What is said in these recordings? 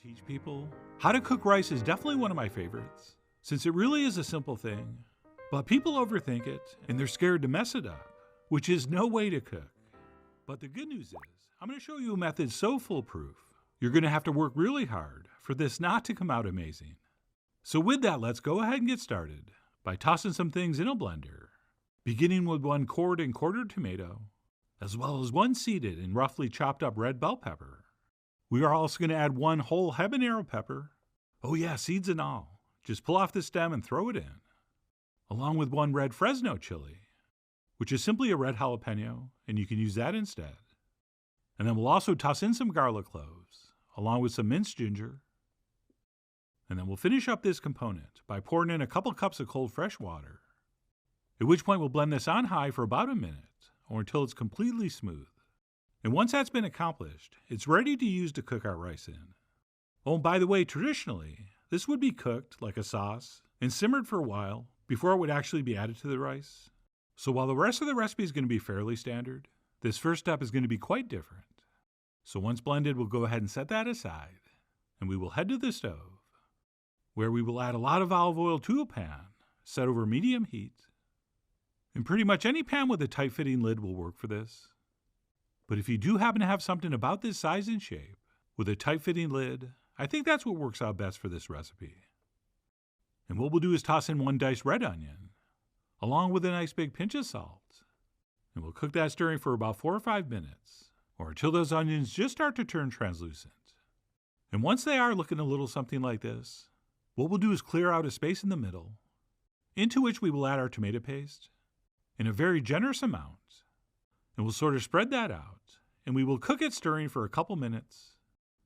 teach people how to cook rice is definitely one of my favorites, since it really is a simple thing, but people overthink it and they're scared to mess it up, which is no way to cook. But the good news is, I'm going to show you a method so foolproof, you're going to have to work really hard for this not to come out amazing. So with that, let's go ahead and get started by tossing some things in a blender, beginning with 1 cored and quartered tomato, as well as 1 seeded and roughly chopped up red bell pepper. We are also going to add 1 whole habanero pepper. Oh yeah, seeds and all. Just pull off the stem and throw it in. Along with 1 red Fresno chili, which is simply a red jalapeno, and you can use that instead. And then we'll also toss in some garlic cloves, along with some minced ginger. And then we'll finish up this component by pouring in a couple cups of cold fresh water, at which point we'll blend this on high for about a minute, or until it's completely smooth. And once that's been accomplished, it's ready to use to cook our rice in. Oh, and by the way, traditionally, this would be cooked like a sauce and simmered for a while before it would actually be added to the rice. So while the rest of the recipe is going to be fairly standard, this first step is going to be quite different. So once blended, we'll go ahead and set that aside, and we will head to the stove, where we will add a lot of olive oil to a pan set over medium heat. And pretty much any pan with a tight-fitting lid will work for this. But if you do happen to have something about this size and shape, with a tight-fitting lid, I think that's what works out best for this recipe. And what we'll do is toss in 1 diced red onion, along with a nice big pinch of salt. And we'll cook that stirring for about 4 or 5 minutes, or until those onions just start to turn translucent. And once they are looking a little something like this, what we'll do is clear out a space in the middle, into which we will add our tomato paste in a very generous amount. And we'll sort of spread that out, and we will cook it stirring for a couple minutes,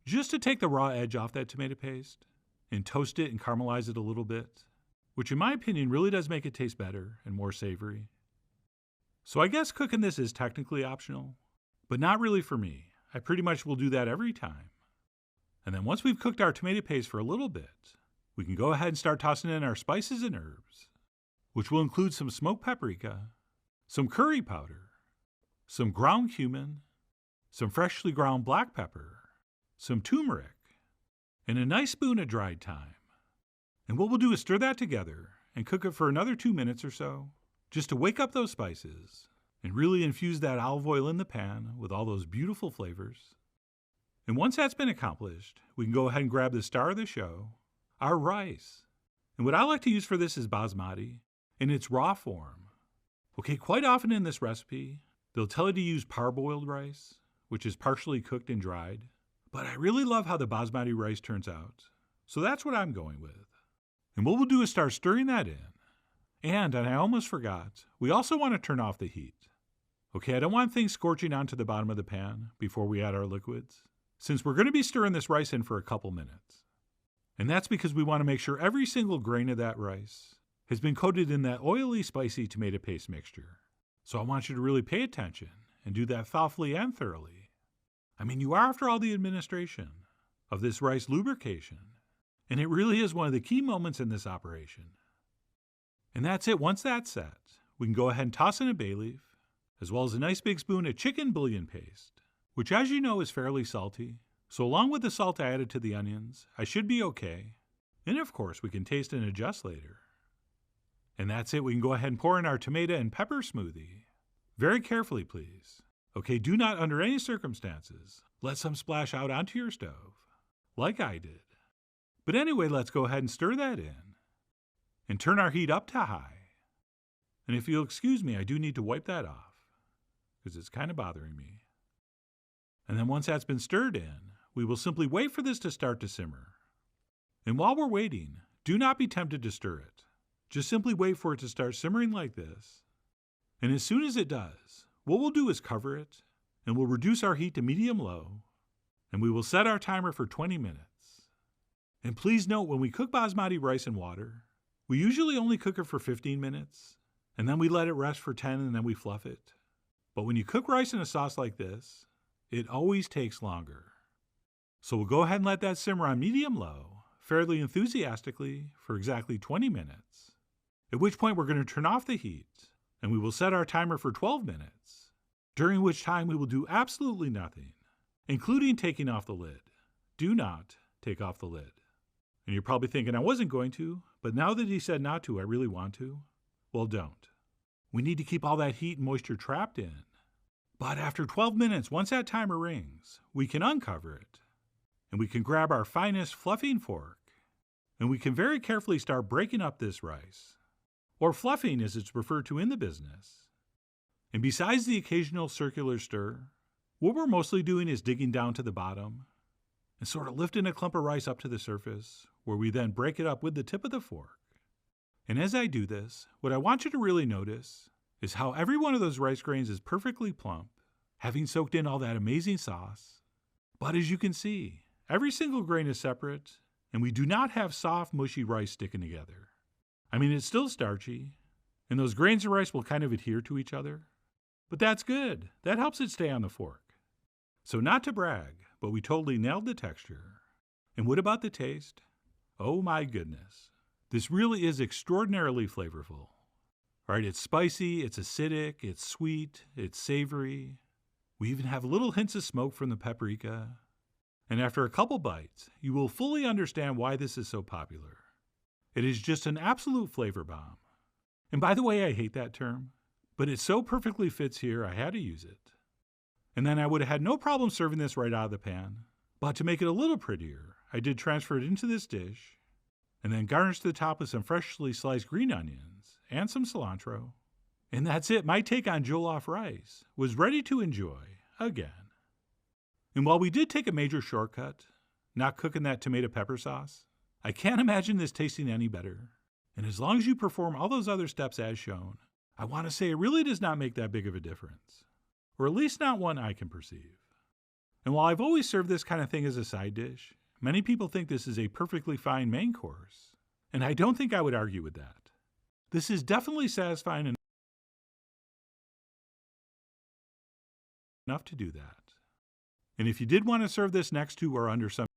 just to take the raw edge off that tomato paste, and toast it and caramelize it a little bit, which in my opinion really does make it taste better and more savory. So I guess cooking this is technically optional, but not really for me. I pretty much will do that every time. And then once we've cooked our tomato paste for a little bit, we can go ahead and start tossing in our spices and herbs, which will include some smoked paprika, some curry powder, some ground cumin, some freshly ground black pepper, some turmeric, and a nice spoon of dried thyme. And what we'll do is stir that together and cook it for another 2 minutes or so, just to wake up those spices and really infuse that olive oil in the pan with all those beautiful flavors. And once that's been accomplished, we can go ahead and grab the star of the show, our rice. And what I like to use for this is basmati in its raw form. Okay, quite often in this recipe, they'll tell you to use parboiled rice, which is partially cooked and dried. But I really love how the basmati rice turns out, so that's what I'm going with. And what we'll do is start stirring that in. And I almost forgot, we also want to turn off the heat. Okay, I don't want things scorching onto the bottom of the pan before we add our liquids, since we're going to be stirring this rice in for a couple minutes. And that's because we want to make sure every single grain of that rice has been coated in that oily, spicy tomato paste mixture. So I want you to really pay attention and do that thoughtfully and thoroughly. I mean, you are, after all, the administration of this rice lubrication, and it really is one of the key moments in this operation. And that's it. Once that's set, we can go ahead and toss in a bay leaf, as well as a nice big spoon of chicken bouillon paste, which, as you know, is fairly salty. So along with the salt I added to the onions, I should be okay. And of course, we can taste and adjust later. And that's it. We can go ahead and pour in our tomato and pepper smoothie. Very carefully, please. Okay, do not, under any circumstances, let some splash out onto your stove, like I did. But anyway, let's go ahead and stir that in, and turn our heat up to high. And if you'll excuse me, I do need to wipe that off, because it's kind of bothering me. And then once that's been stirred in, we will simply wait for this to start to simmer. And while we're waiting, do not be tempted to stir it. Just simply wait for it to start simmering like this. And as soon as it does, what we'll do is cover it, and we'll reduce our heat to medium-low, and we will set our timer for 20 minutes. And please note, when we cook basmati rice in water, we usually only cook it for 15 minutes, and then we let it rest for 10, and then we fluff it. But when you cook rice in a sauce like this, it always takes longer. So we'll go ahead and let that simmer on medium-low, fairly enthusiastically, for exactly 20 minutes, at which point we're going to turn off the heat, and we will set our timer for 12 minutes, during which time we will do absolutely nothing, including taking off the lid. Do not, take off the lid. And you're probably thinking, I wasn't going to, but now that he said not to, I really want to. Well, don't. We need to keep all that heat and moisture trapped in. But after 12 minutes, once that timer rings, we can uncover it. And we can grab our finest fluffing fork. And we can very carefully start breaking up this rice, or fluffing as it's referred to in the business. And besides the occasional circular stir, what we're mostly doing is digging down to the bottom and sort of lifting a clump of rice up to the surface, where we then break it up with the tip of the fork. And as I do this, what I want you to really notice is how every one of those rice grains is perfectly plump, having soaked in all that amazing sauce. But as you can see, every single grain is separate, and we do not have soft, mushy rice sticking together. I mean, it's still starchy, and those grains of rice will kind of adhere to each other. But that's good. That helps it stay on the fork. So not to brag, but we totally nailed the texture. And what about the taste? Oh my goodness. This really is extraordinarily flavorful. Right, it's spicy, it's acidic, it's sweet, it's savory. We even have little hints of smoke from the paprika. And after a couple bites, you will fully understand why this is so popular. It is just an absolute flavor bomb. And by the way, I hate that term, but it so perfectly fits here, I had to use it. And then I would have had no problem serving this right out of the pan. But to make it a little prettier, I did transfer it into this dish, and then garnish the top with some freshly sliced green onions and some cilantro. And that's it. My take on jollof rice was ready to enjoy again. And while we did take a major shortcut, not cooking that tomato pepper sauce, I can't imagine this tasting any better. And as long as you perform all those other steps as shown, I want to say it really does not make that big of a difference. Or at least not one I can perceive. And while I've always served this kind of thing as a side dish, many people think this is a perfectly fine main course. And I don't think I would argue with that. This is definitely satisfying enough to do that. And if you did want to serve this next to or under some